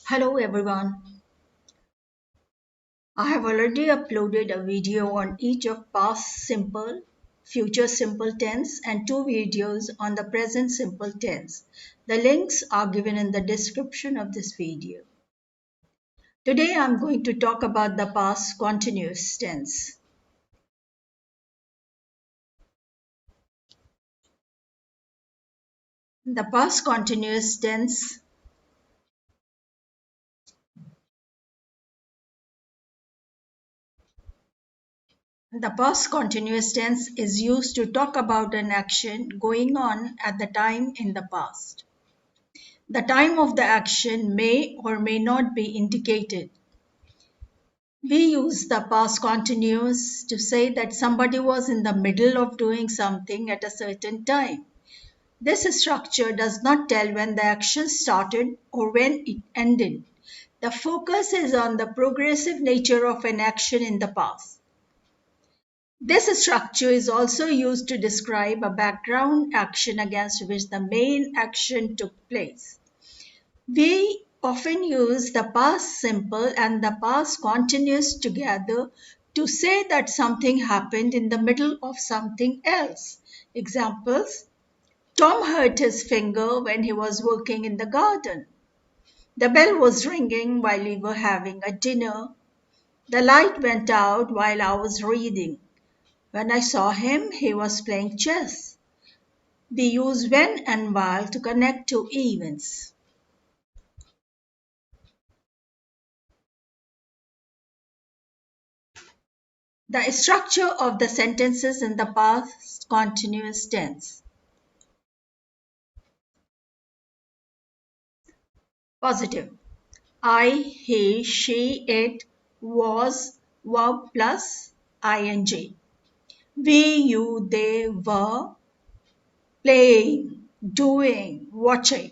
Hello everyone. I have already uploaded a video on each of past simple, future simple tense and two videos on the present simple tense. The links are given in the description of this video. Today I'm going to talk about the past continuous tense. The past continuous tense The past continuous tense is used to talk about an action going on at the time in the past. The time of the action may or may not be indicated. We use the past continuous to say that somebody was in the middle of doing something at a certain time. This structure does not tell when the action started or when it ended. The focus is on the progressive nature of an action in the past. This structure is also used to describe a background action against which the main action took place. We often use the past simple and the past continuous together to say that something happened in the middle of something else. Examples: Tom hurt his finger when he was working in the garden. The bell was ringing while we were having a dinner. The light went out while I was reading. When I saw him, he was playing chess. We use when and while to connect two events. The structure of the sentences in the past continuous tense. Positive. I, he, she, it, was, verb plus ing. We, you, they were playing, doing, watching.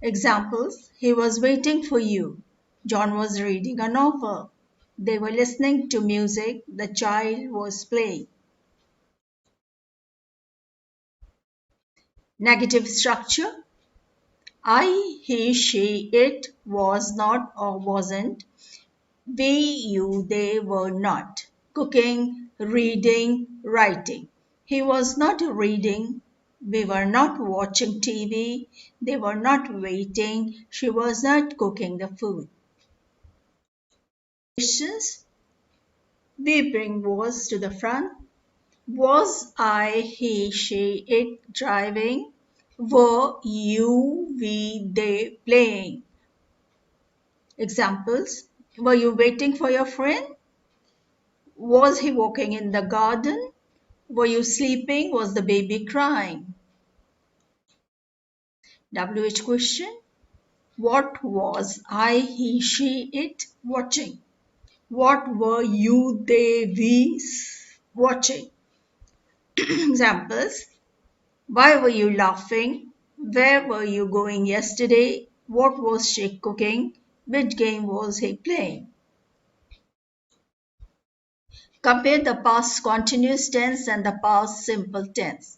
Examples: He was waiting for you. John was reading a novel. They were listening to music. The child was playing. Negative structure: I, he, she, it was not or wasn't. We, you, they were not. Cooking, reading, writing. He was not reading. We were not watching TV. They were not waiting. She was not cooking the food. Questions? We bring was to the front. Was I, he, she, it driving? Were you, we, they playing? Examples: Were you waiting for your friend? Was he walking in the garden? Were you sleeping? Was the baby crying? WH question: What was I, he, she, it watching? What were you, they, we watching? Examples: Why were you laughing? Where were you going yesterday? What was she cooking? Which game was he playing? Compare the past continuous tense and the past simple tense.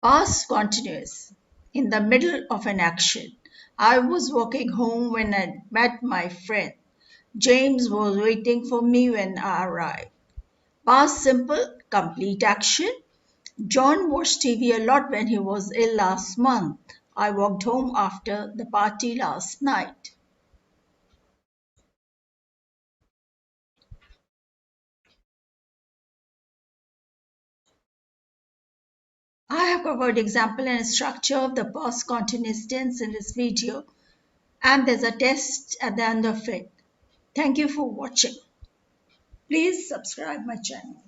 Past continuous. In the middle of an action. I was walking home when I met my friend. James was waiting for me when I arrived. Past simple, complete action. John watched TV a lot when he was ill last month. I walked home after the party last night. I have covered example and structure of the past continuous tense in this video, and there's a test at the end of it. Thank you for watching. Please subscribe my channel.